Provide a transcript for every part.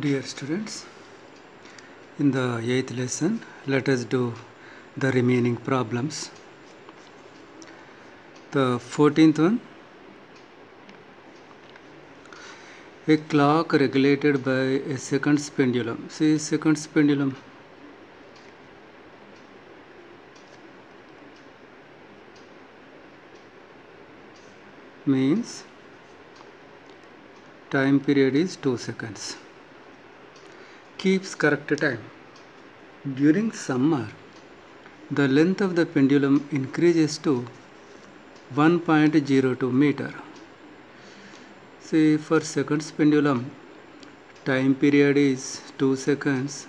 Dear students, in the 8th lesson, let us do the remaining problems. The 14th one, a clock regulated by a seconds pendulum. See, seconds pendulum. Means time period is 2 seconds. Keeps correct time. During summer, the length of the pendulum increases to 1.02 meter. See, for seconds pendulum, time period is 2 seconds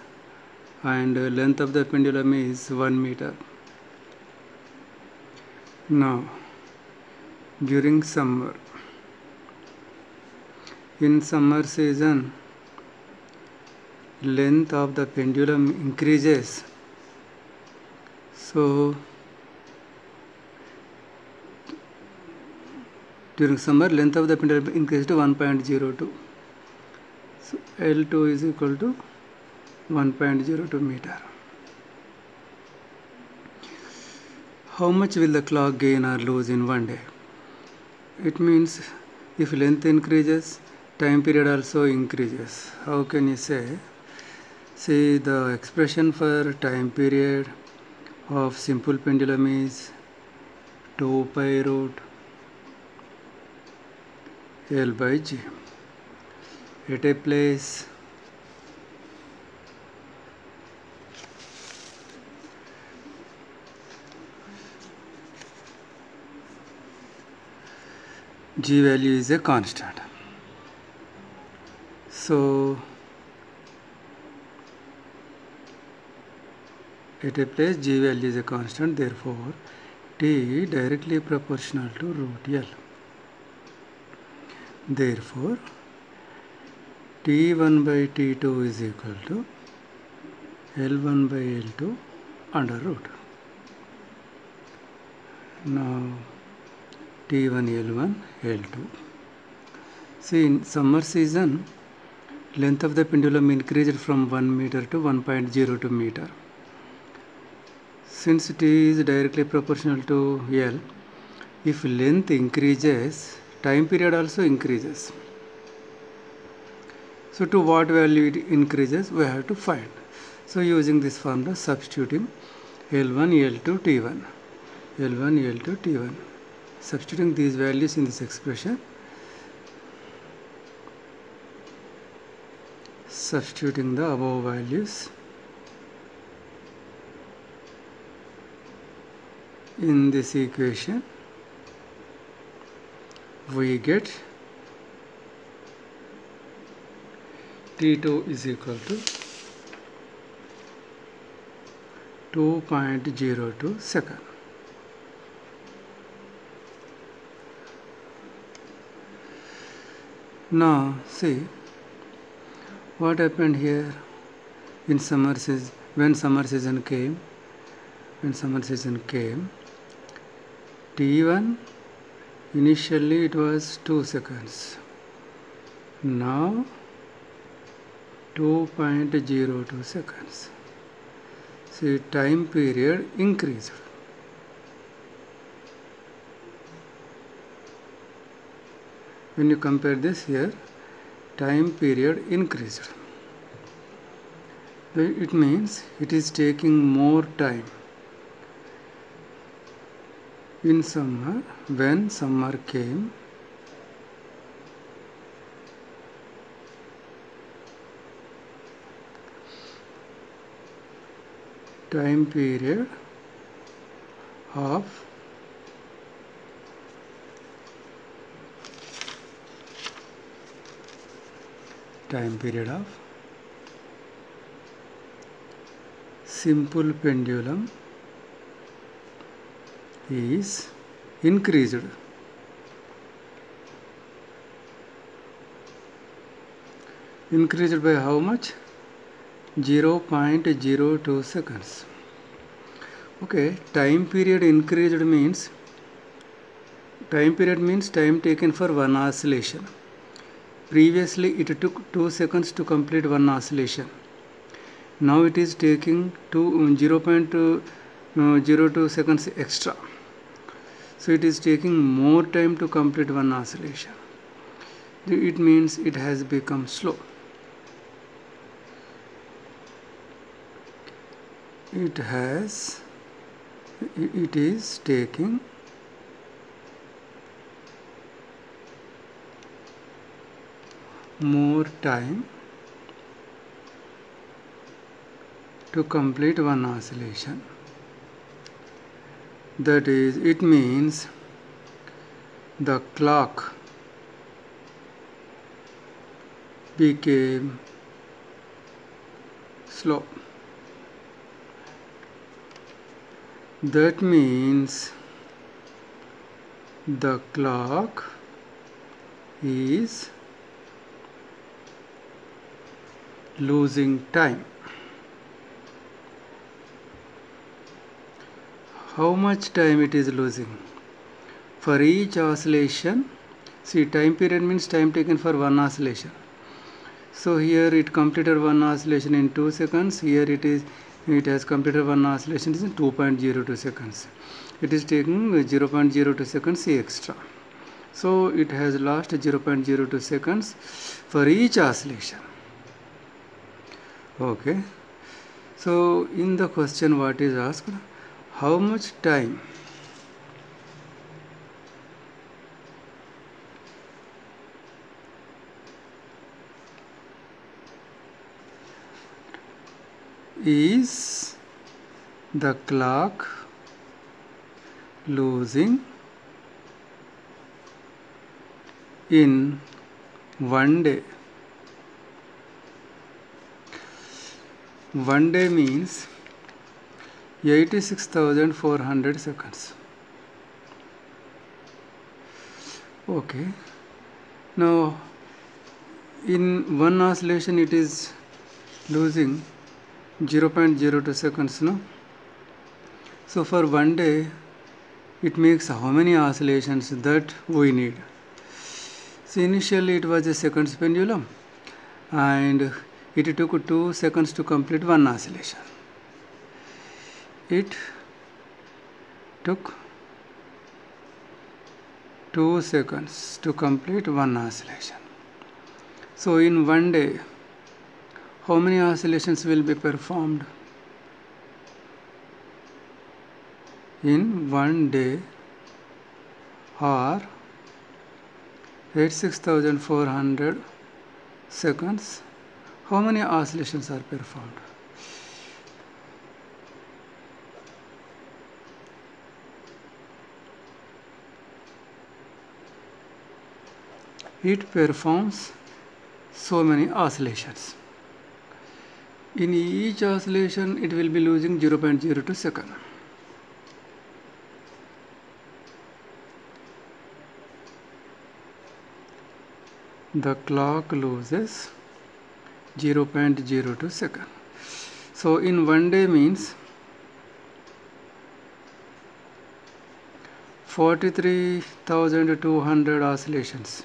and length of the pendulum is 1 meter. Now, during summer, in summer season, length of the pendulum increases. So, during summer, length of the pendulum increases to 1.02. So, L2 is equal to 1.02 meter. How much will the clock gain or lose in one day? It means if length increases, time period also increases. How can you say? See, the expression for time period of simple pendulum is 2 pi root L by G. At a place G value is a constant. So, at a place G value is a constant, therefore T directly proportional to root L. Therefore, T1 by T2 is equal to L1 by L2 under root. Now, T1 L1 L2. See, in summer season, length of the pendulum increased from 1 meter to 1.02 meter. Since T is directly proportional to L, if length increases, time period also increases. So, to what value it increases, we have to find. So, using this formula, substituting L1 L2 T1, L1 L2 T1. Substituting these values in this expression, substituting the above values in this equation, we get T2 is equal to 2.02 second. Now, see what happened here in summer season. When summer season came, T1 initially it was 2 seconds. Now 2.02 seconds. See, time period increased. When you compare this here, time period increased. It means it is taking more time. In summer, when summer came, time period of simple pendulum is increased. Increased by how much? 0.02 seconds. Okay, time period increased means time taken for one oscillation. Previously it took 2 seconds to complete one oscillation. Now it is taking 0.02 seconds extra. So it is taking more time to complete one oscillation. It means it has become slow. It is taking more time to complete one oscillation. That is, it means the clock became slow. That means the clock is losing time. How much time it is losing? For each oscillation, see, time period means time taken for one oscillation. So here it completed one oscillation in 2 seconds. Here it has completed one oscillation in 2.02 seconds. It is taking 0.02 seconds extra. So it has lost 0.02 seconds for each oscillation. Okay. So in the question what is asked? How much time is the clock losing in one day? One day means 86,400 seconds. Okay. Now in one oscillation it is losing 0.02 seconds, no? So for one day it makes how many oscillations that we need? So initially it was a seconds pendulum and it took 2 seconds to complete one oscillation. It took 2 seconds to complete one oscillation. So in one day, how many oscillations will be performed? In one day or 86,400 seconds, how many oscillations are performed? It performs so many oscillations. In each oscillation, it will be losing 0.02 second. The clock loses 0.02 second. So in one day means 43,200 oscillations.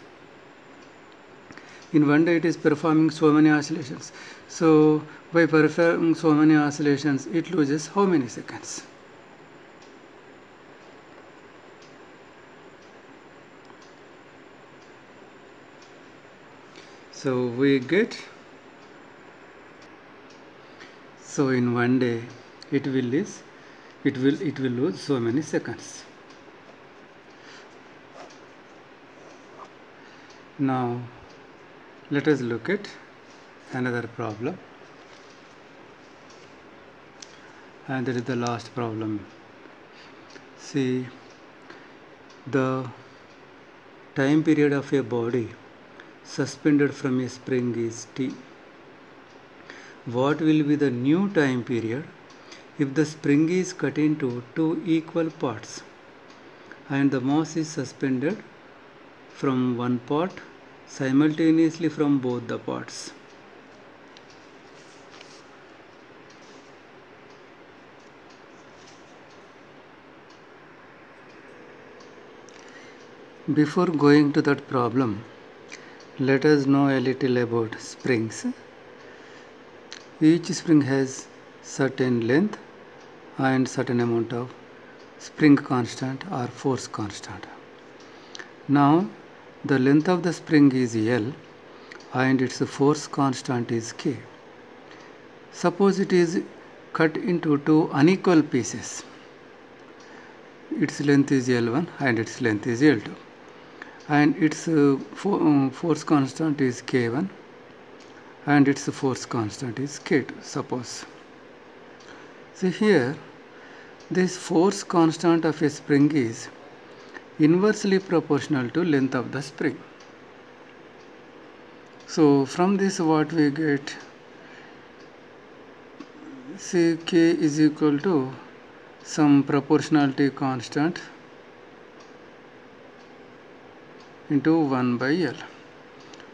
In one day it is performing so many oscillations. So by performing so many oscillations, it loses how many seconds? So we get, so in one day it will lose so many seconds. Now let us look at another problem, and that is the last problem. See, the time period of a body suspended from a spring is t. What will be the new time period if the spring is cut into two equal parts and the mass is suspended from one part simultaneously from both the parts? Before going to that problem, let us know a little about springs. Each spring has certain length and certain amount of spring constant or force constant. Now the length of the spring is L and its force constant is K. Suppose it is cut into two unequal pieces. Its length is L1 and its length is L2 and its force constant is K1 and its force constant is K2, suppose. See here, this force constant of a spring is inversely proportional to length of the spring. So from this what we get, say K is equal to some proportionality constant into 1 by L,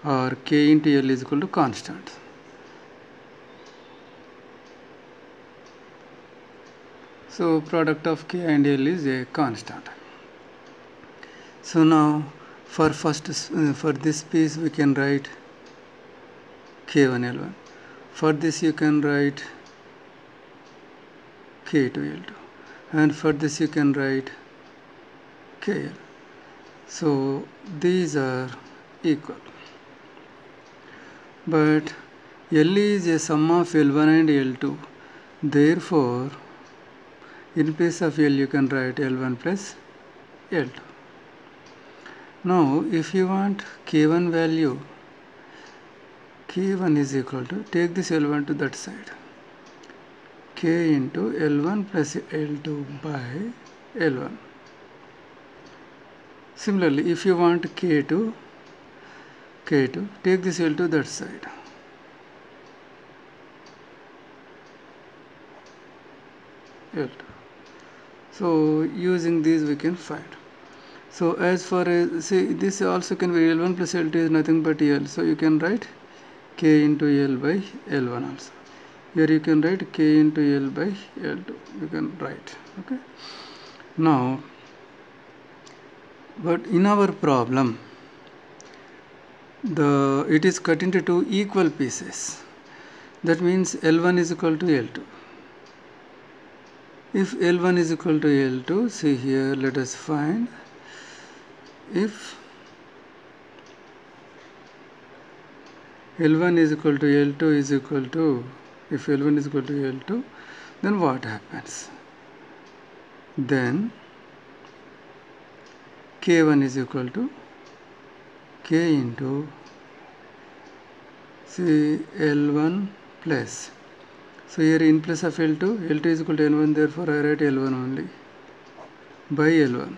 or K into L is equal to constant. So product of K and L is a constant. So now for this piece we can write K1 L1. For this you can write K2 L2, and for this you can write KL. So these are equal, but L is a sum of L1 and L2. Therefore, in place of L you can write L1 plus L2. Now, if you want K1 value, K1 is equal to, take this L1 to that side, K into L1 plus L2 by L1. Similarly, if you want K2, take this L to that side. L2. So using these we can find. So as far as, see, this also can be L1 plus L2 is nothing but L. So you can write K into L by L1 also. Here you can write K into L by L2. You can write. Okay. Now, but in our problem, it is cut into two equal pieces. That means L1 is equal to L2. If L1 is equal to L2, see here, let us find if L1 is equal to L2 is equal to, if L1 is equal to L2, then what happens? Then K1 is equal to K into, see, L1 plus. So here in place of L2, L2 is equal to L1, therefore I write L1 only by L1.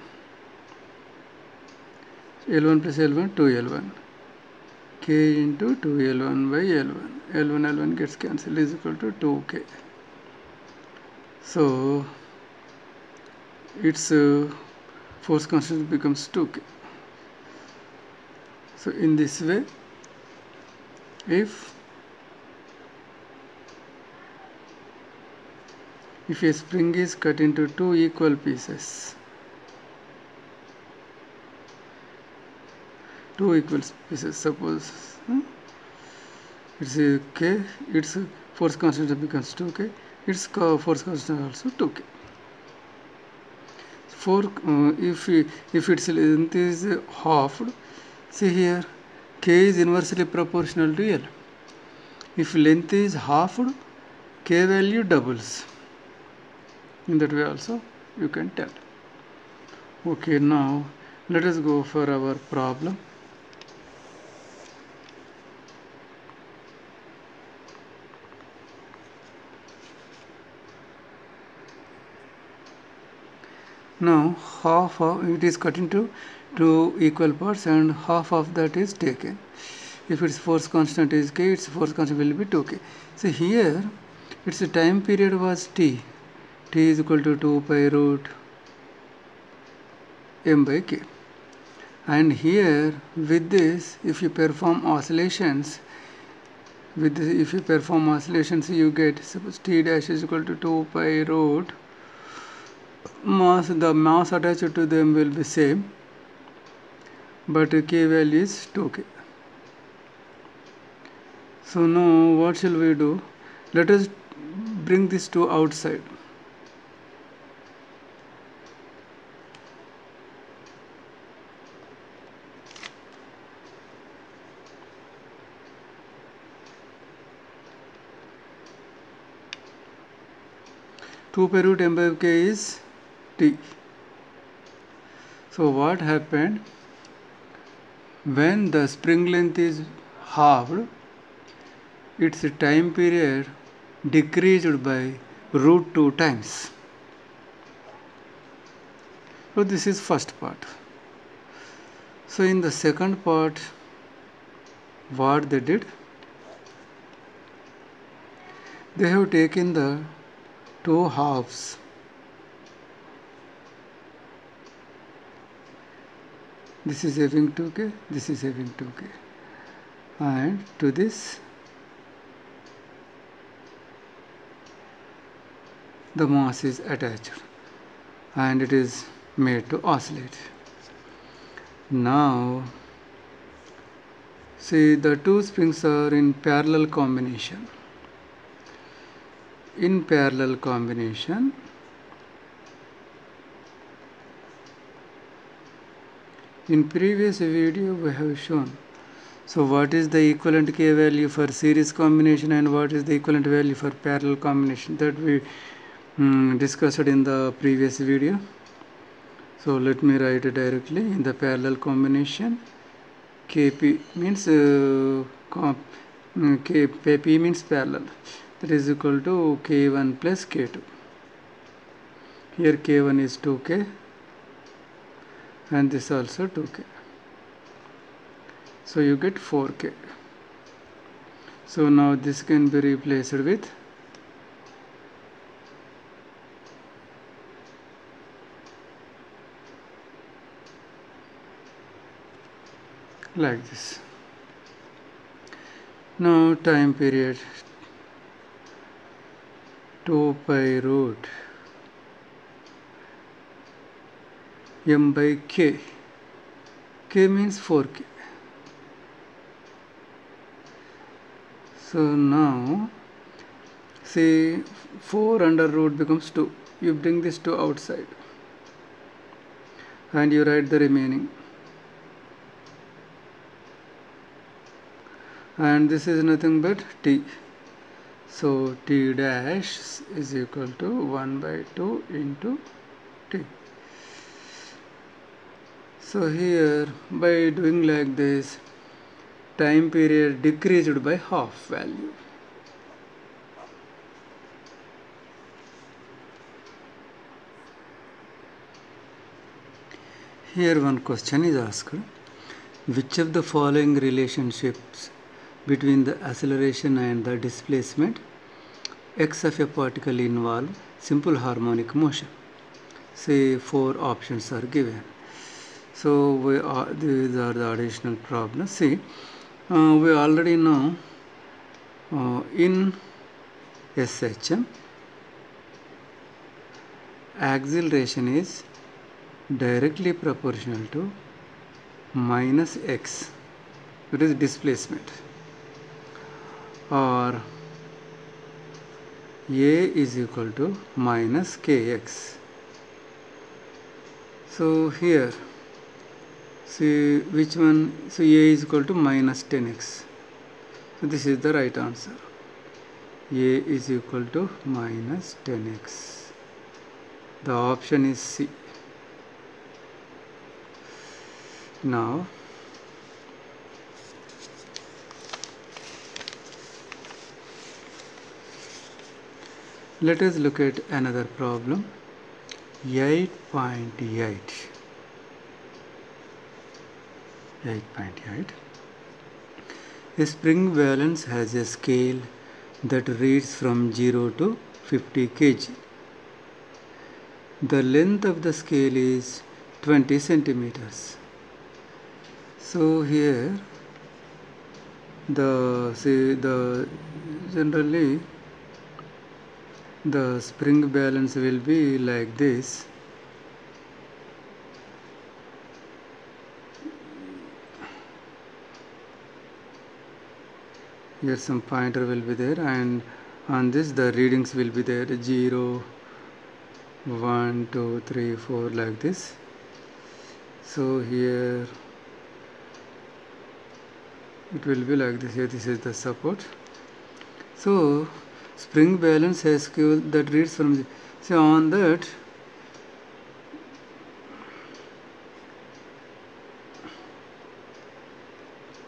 L1 plus L1, 2L1. K into 2L1 by L1. L1 gets cancelled, is equal to 2K. So its force constant becomes 2K. So in this way, if a spring is cut into two equal pieces, suppose it's a K, its force constant becomes 2K, its force constant also 2K. If its length is halved, see here, K is inversely proportional to L. If length is halved, K value doubles. In that way also you can tell. Okay, now let us go for our problem. Now half of it is cut into two equal parts and half of that is taken. If its force constant is K, its force constant will be 2K. So here its time period was T. T is equal to 2 pi root M by K. And here with this, if you perform oscillations, you get, suppose T dash is equal to 2 pi root mass, the mass attached to them will be same, but K value is 2K. So now what shall we do? Let us bring this to outside. Two pi root m by k is t. So what happened? When the spring length is halved, its time period decreased by root 2 times. So this is first part. So in the second part, what they did? They have taken the two halves. This is having 2k, this is having 2k. And to this, the mass is attached and it is made to oscillate. Now, see, the two springs are in parallel combination. In parallel combination, in previous video we have shown. So what is the equivalent K value for series combination and what is the equivalent value for parallel combination, that we discussed in the previous video. So let me write it directly. In the parallel combination, Kp means P means parallel, that is equal to K1 plus K2. Here K1 is 2K and this also 2K. So you get 4K. So now this can be replaced with like this. Now time period 2 pi root m by k. K means 4k. So now say 4 under root becomes 2. You bring this to outside and you write the remaining. And this is nothing but t. So t dash is equal to 1 by 2 into t. So here, by doing like this, time period decreased by half value. Here one question is asked: which of the following relationships between the acceleration and the displacement x of a particle involve simple harmonic motion? Say 4 options are given. So these are the additional problems. See, we already know in SHM, acceleration is directly proportional to minus x, that is displacement, or A is equal to minus kx. So here, see which one, so A is equal to minus 10x. So this is the right answer. A is equal to minus 10x. The option is C. Now, let us look at another problem. 8.8. 8.8. A spring balance has a scale that reads from 0 to 50 kg. The length of the scale is 20 centimeters. So here generally the spring balance will be like this. Here some pointer will be there, and on this the readings will be there, 0, 1, 2, 3, 4, like this. So here it will be like this. Here this is the support. So spring balance scale that reads from the, so on that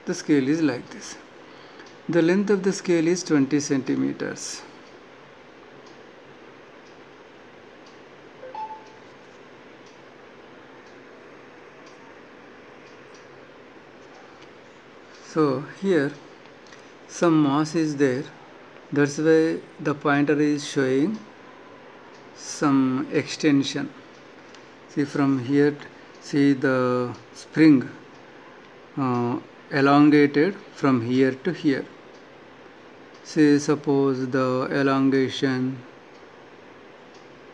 the scale is like this. The length of the scale is 20 centimeters. So here some mass is there, that's why the pointer is showing some extension. See from here, see the spring elongated from here to here. Say suppose the elongation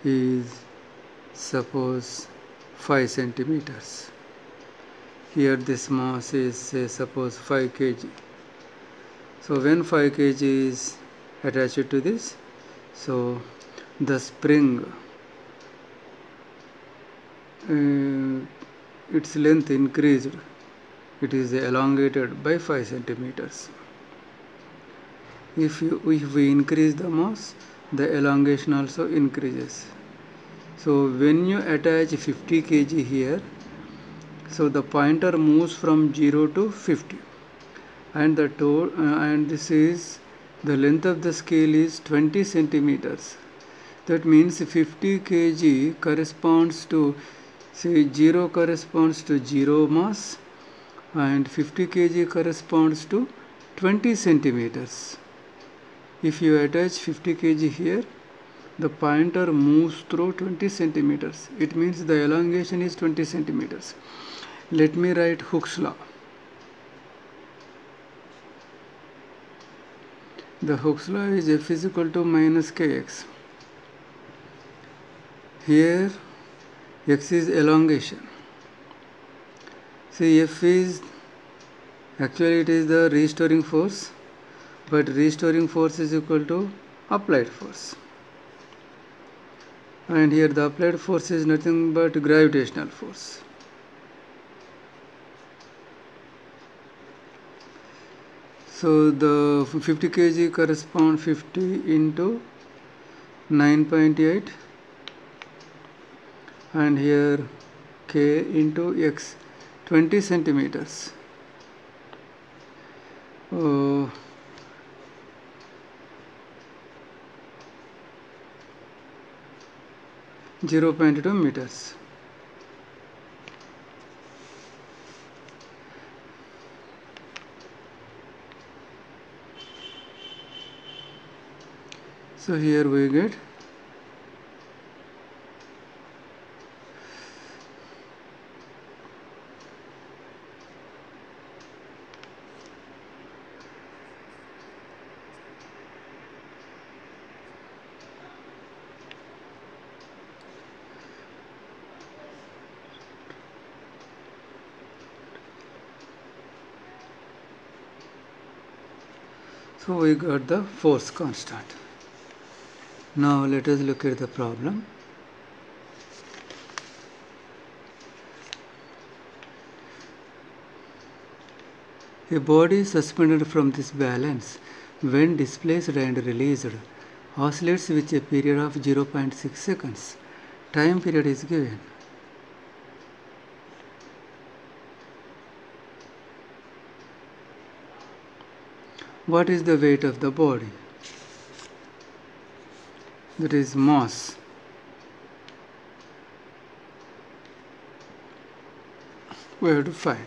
is suppose 5 centimeters. Here this mass is say suppose 5 kg. So when 5 kg is attached to this, so the spring its length increased, it is elongated by 5 centimeters. If we increase the mass, the elongation also increases. So when you attach 50 kg here, so the pointer moves from 0 to 50, and and this is the length of the scale is 20 centimeters. That means 50 kg corresponds to, say 0 corresponds to 0 mass, and 50 kg corresponds to 20 centimeters. If you attach 50 kg here, the pointer moves through 20 centimeters. It means the elongation is 20 centimeters. Let me write Hooke's law. The Hooke's law is F is equal to minus kx. Here x is elongation. See, F is actually it is the restoring force, but restoring force is equal to applied force, and here the applied force is nothing but gravitational force. So the 50 kg correspond 50 into 9.8, and here k into x, 20 centimeters. 0.2 meters. So here we get so we got the force constant. Now let us look at the problem. A body suspended from this balance when displaced and released oscillates with a period of 0.6 seconds. Time period is given. What is the weight of the body? That is mass. We have to find.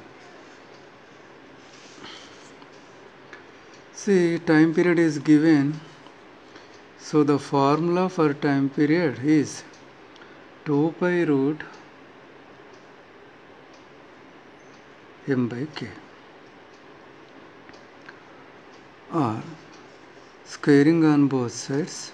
See, time period is given. So the formula for time period is 2 pi root m by k, or squaring on both sides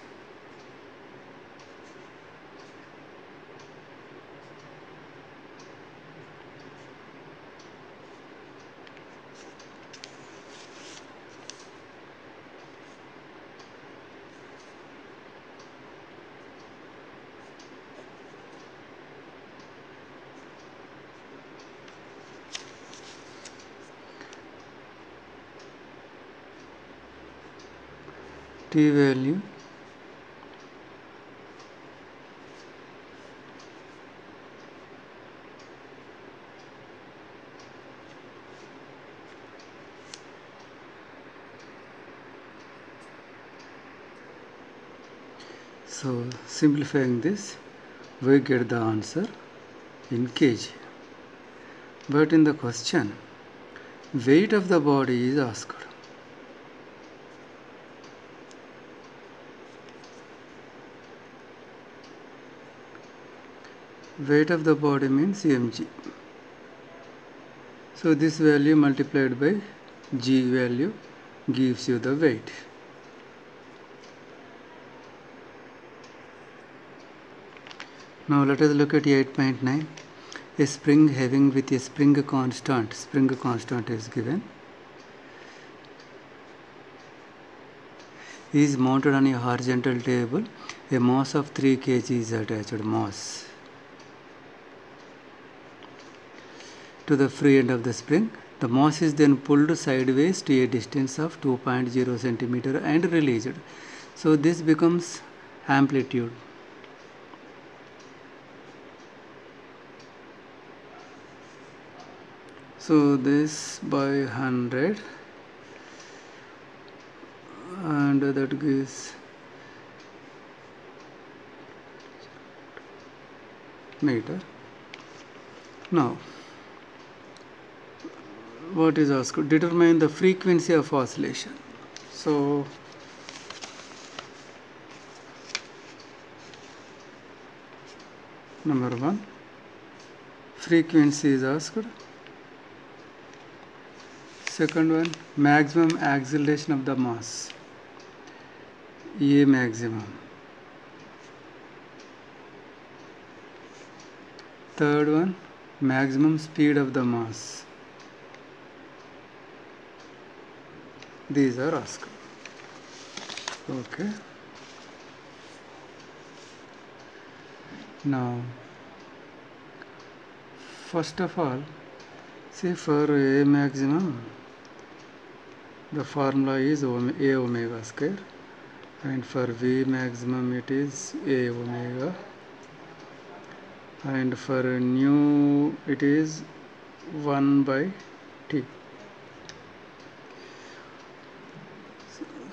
T value so simplifying this we get the answer in kg. But in the question weight of the body is asked. Weight of the body means mg. So this value multiplied by g value gives you the weight. Now let us look at 8.9. A spring having with a spring constant is given, is mounted on a horizontal table. A mass of 3 kg is attached to the free end of the spring. The mass is then pulled sideways to a distance of 2.0 centimeter and released. So this becomes amplitude. So this by 100 and that gives meter. Now what is asked? Determine the frequency of oscillation. So number 1, frequency is asked. Second one, maximum acceleration of the mass, A maximum. Third one, maximum speed of the mass. These are asked. Okay. Now, first of all, see for A maximum, the formula is A omega square, and for V maximum it is A omega, and for nu it is 1 by T.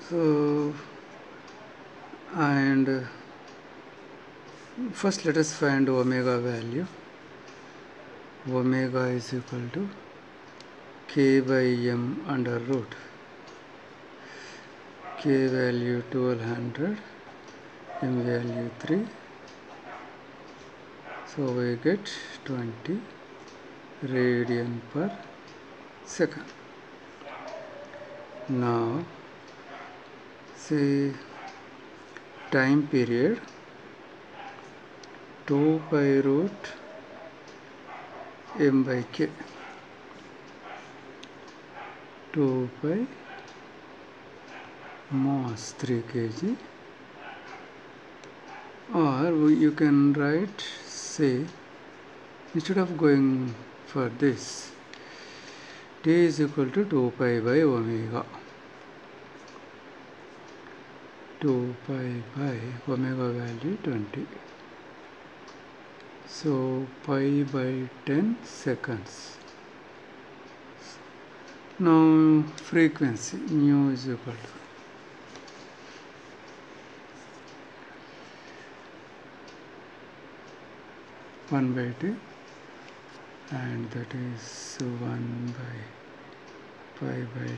So, and first let us find omega value. Omega is equal to K by M under root. K value 1200, M value 3. So we get 20 radian per second. Now say time period 2 pi root M by K. 2 pi mass 3 kg, or you can write, say, instead of going for this, T is equal to 2 pi by omega. 2 pi by omega value 20. So pi by 10 seconds. Now frequency nu is equal to 1 by T, and that is 1 by pi by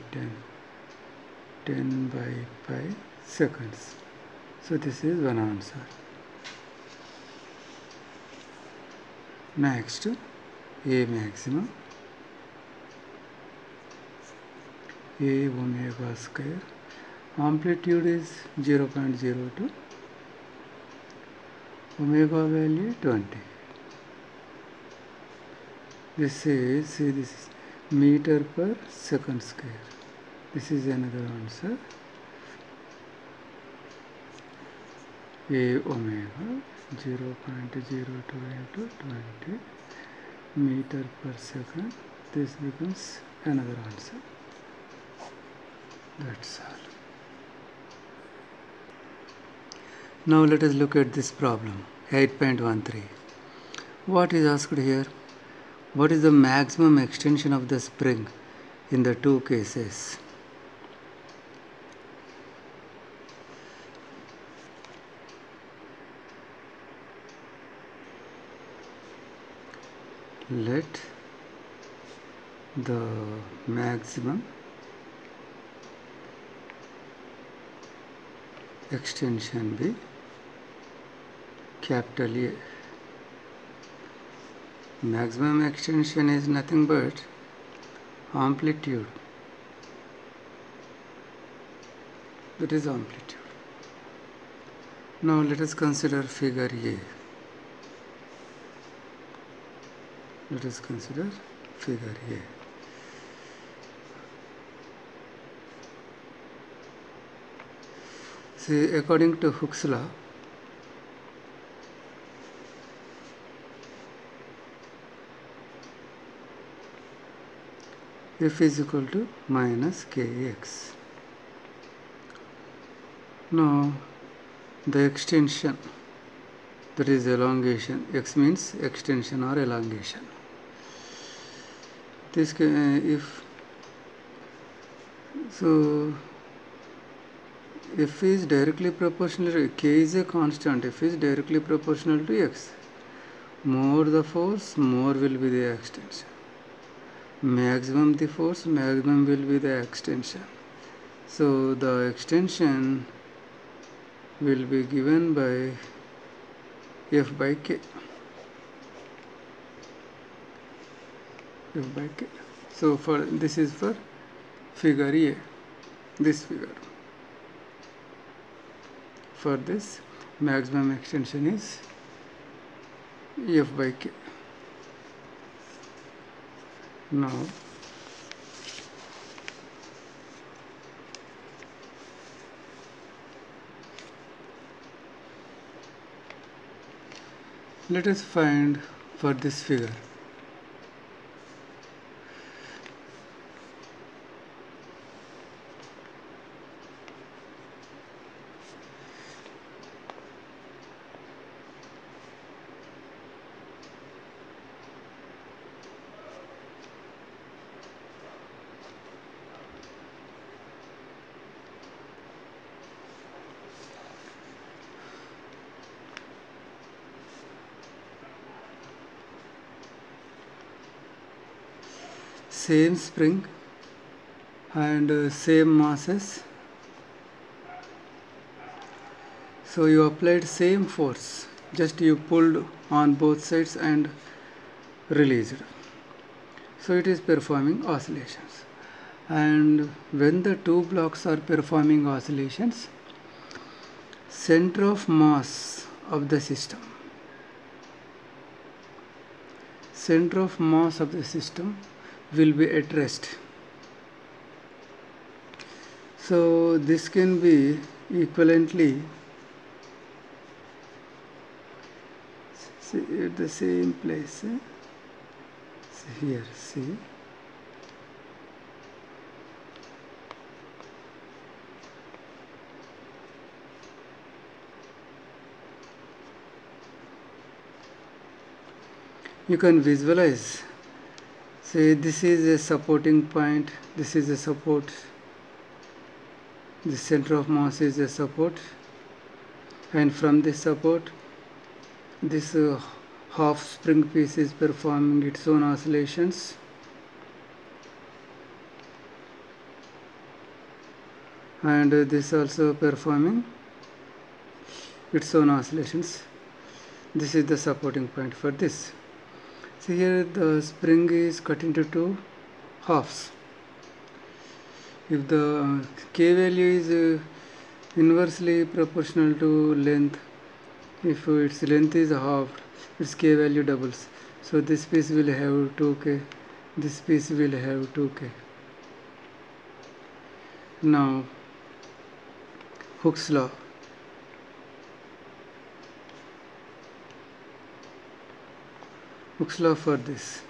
10 by pi seconds. So this is one answer. Next, A maximum, A omega square, amplitude is 0.02, omega value 20. This is, see, this is meter per second square. This is another answer. A omega 0.02 into 20 meter per second. This becomes another answer. That's all. Now let us look at this problem 8.13. What is asked here? What is the maximum extension of the spring in the two cases? Let the maximum extension be capital A. Maximum extension is nothing but amplitude. That is amplitude. Now let us consider figure A. Let us consider figure A. See, according to Hooke's law, F is equal to minus kx. Now the extension, that is elongation, x means extension or elongation. This if so, f is directly proportional to k is a constant. F is directly proportional to x. More the force, more will be the extension. Maximum the force, maximum will be the extension. So the extension will be given by F by K. F by K. So for this is for figure A, this figure. For this, maximum extension is F by K. Now let us find for this figure same spring and same masses. So you applied same force, just you pulled on both sides and released. So it is performing oscillations. And when the two blocks are performing oscillations, center of mass of the system, center of mass of the system will be at rest. So this can be equivalently at the same place. Here, see. You can visualize. Say this is a supporting point, this is a support, the center of mass is a support, and from this support this half spring piece is performing its own oscillations, and this also performing its own oscillations. This is the supporting point for this. See here the spring is cut into two halves. If the K value is inversely proportional to length, if its length is halved, its K value doubles. So this piece will have 2K, this piece will have 2K. Now Hooke's law. Hooke's law for this.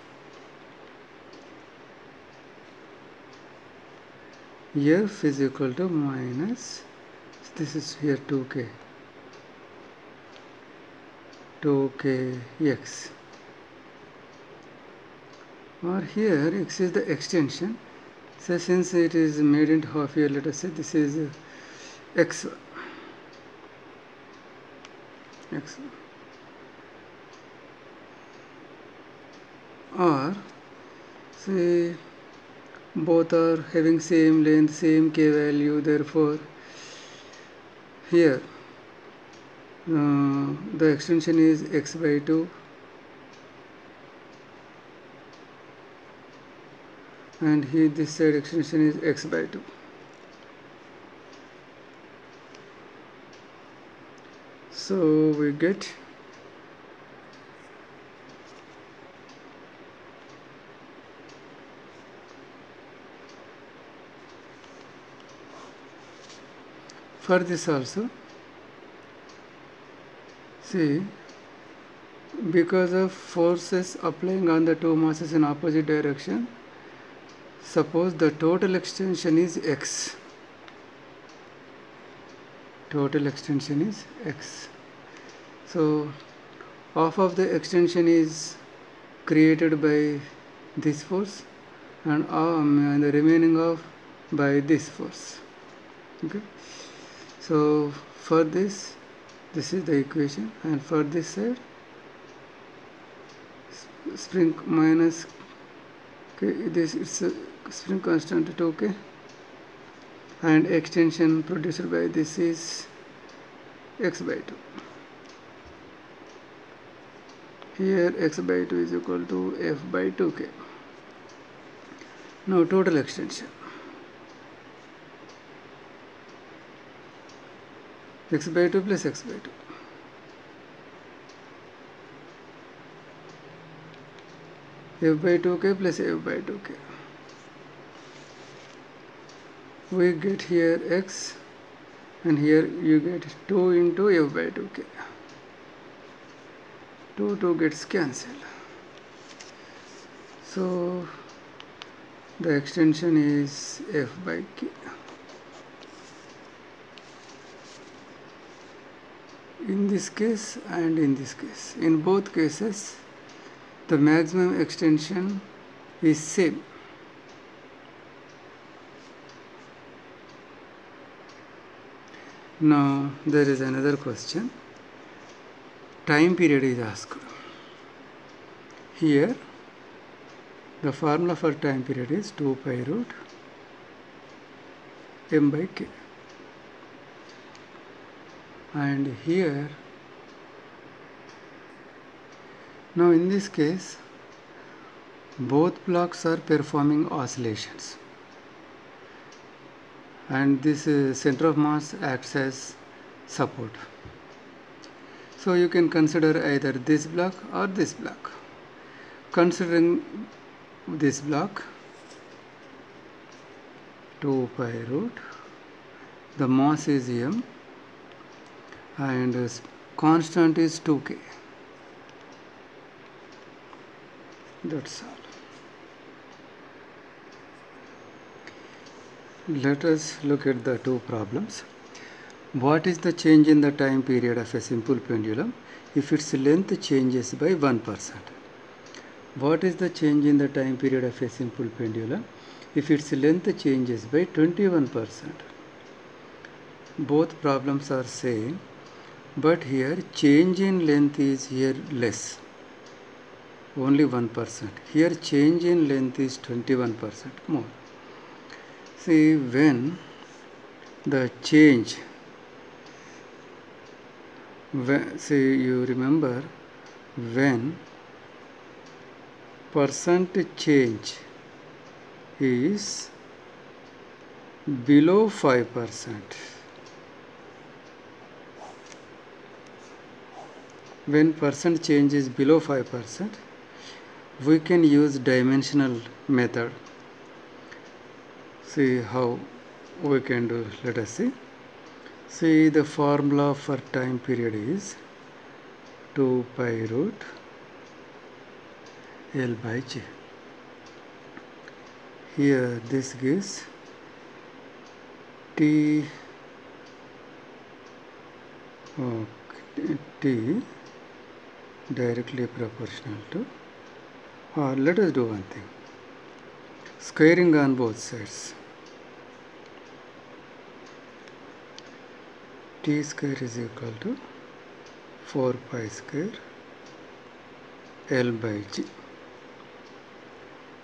F is equal to minus, this is here 2K. 2kx, or here x is the extension. So since it is made into half year, let us say this is x, or say both are having same length, same k value, therefore here the extension is x by 2, and here this side extension is x by 2. So we get for this also, see, because of forces applying on the two masses in opposite direction, suppose the total extension is x. Total extension is x. So half of the extension is created by this force, and the remaining half by this force. Okay. So for this is the equation, and for this side spring minus k, this is a spring constant 2k, and extension produced by this is x by 2. Here x by 2 is equal to f by 2k. Now total extension, x by 2 plus x by 2, f by 2k plus f by 2k. We get here x, and here you get 2 into f by 2k. 2 gets cancelled. So the extension is f by k. In this case and in this case, in both cases the maximum extension is same. Now there is another question. Time period is asked. Here the formula for time period is 2 pi root m by k, and here now in this case both blocks are performing oscillations, and this center of mass acts as support. So you can consider either this block or this block. Considering this block, 2 pi root, the mass is m, and constant is 2k. That's all. Let us look at the two problems. What is the change in the time period of a simple pendulum if its length changes by 1%? What is the change in the time period of a simple pendulum if its length changes by 21%? Both problems are same, but here change in length is here less, only 1%. Here change in length is 21% more. See, when the change, see, you remember when percent change is below 5%, when percent change is below 5%, we can use dimensional method. See how we can do, let us see. See, the formula for time period is 2 pi root L by J. Here this gives T directly proportional to, or let us do one thing, squaring on both sides. T square is equal to 4 pi square L by G.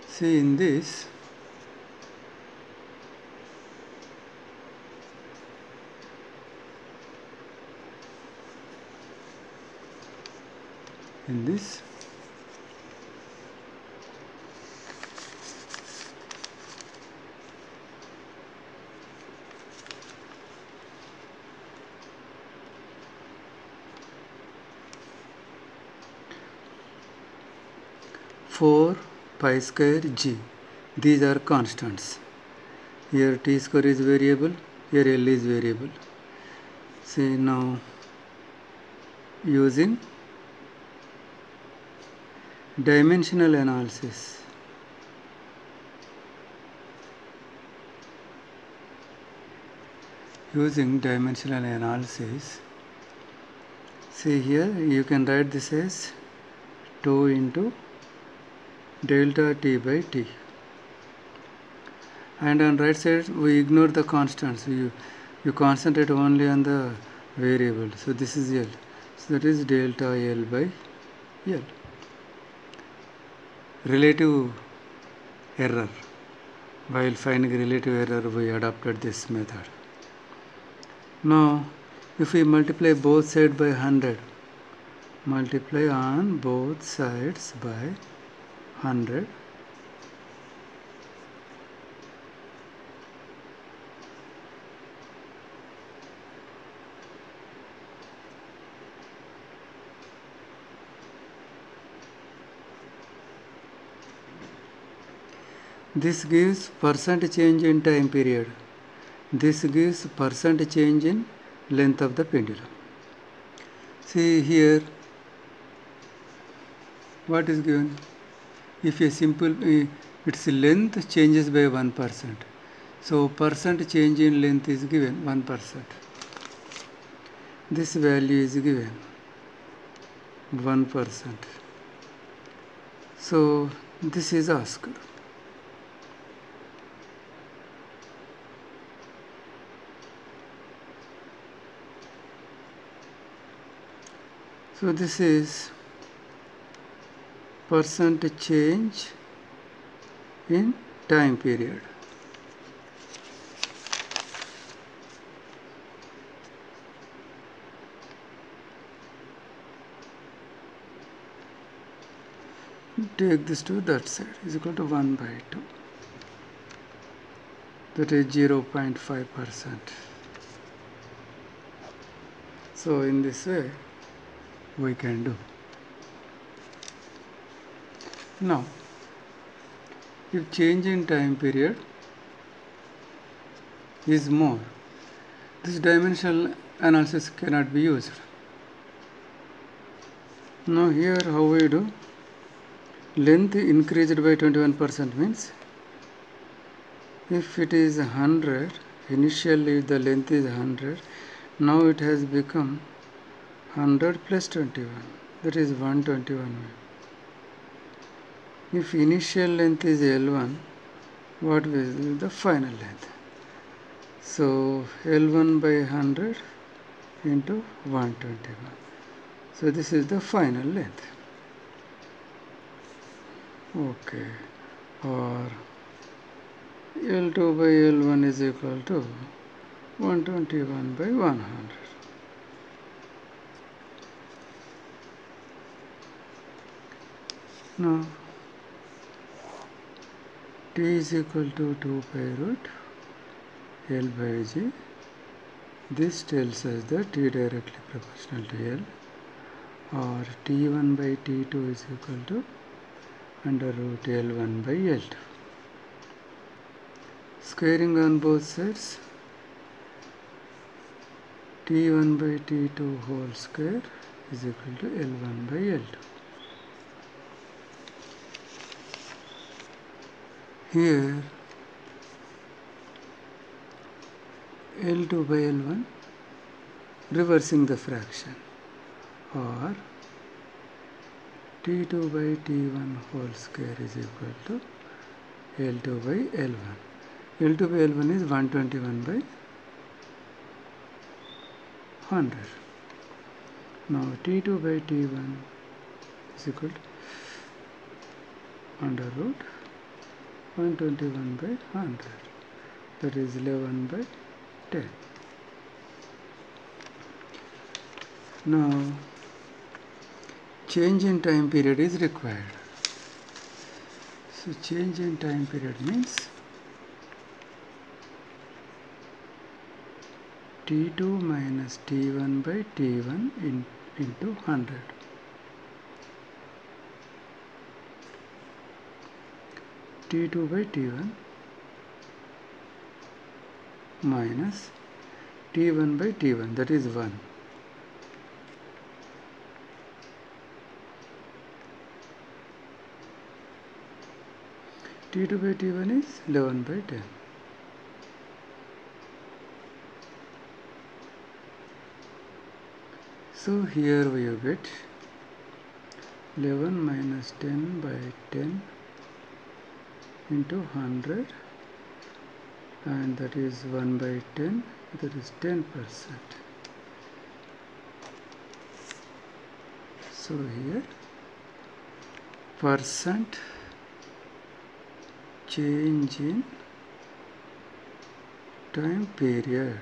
See, in this, four pi square G, these are constants. Here T square is variable, here L is variable. See, now using dimensional analysis, see here you can write this as 2 into delta T by T, and on right side we ignore the constants, you concentrate only on the variable. So this is L, so that is delta L by L. Relative error, while finding relative error we adopted this method. Now if we multiply both sides by 100, multiply on both sides by 100, this gives percent change in time period. This gives percent change in length of the pendulum. See here, what is given? If a simple, its length changes by 1%. So percent change in length is given 1%. This value is given 1%. So this is asked. So this is percent change in time period. Take this to that side is equal to 1 by 2. That is 0.5%. So in this way we can do. Now, if change in time period is more, this dimensional analysis cannot be used. Now here how we do? Length increased by 21% means if it is 100, initially the length is 100, now it has become 100 plus 21, that is 121. If initial length is L1, what will be the final length? So L1 by 100 into 121. So this is the final length. Okay. Or L2 by L1 is equal to 121 by 100. Now T is equal to 2 pi root L by G. This tells us that T directly proportional to L, or T1 by T2 is equal to under root L1 by L2. Squaring on both sides, T1 by T2 whole square is equal to L1 by L2. Here L2 by L1, reversing the fraction, or T2 by T1 whole square is equal to L2 by L1. L2 by L1 is 121 by 100. Now T2 by T1 is equal to under root 121 by 100, that is 11 by 10. Now change in time period is required. So change in time period means T2 minus T1 by T1 into 100. T2 by T1 minus T1 by T1, that is 1. T2 by T1 is 11 by 10. So here we get 11 minus 10 by 10 into 100, and that is 1 by 10, that is 10%. So here percent change in time period.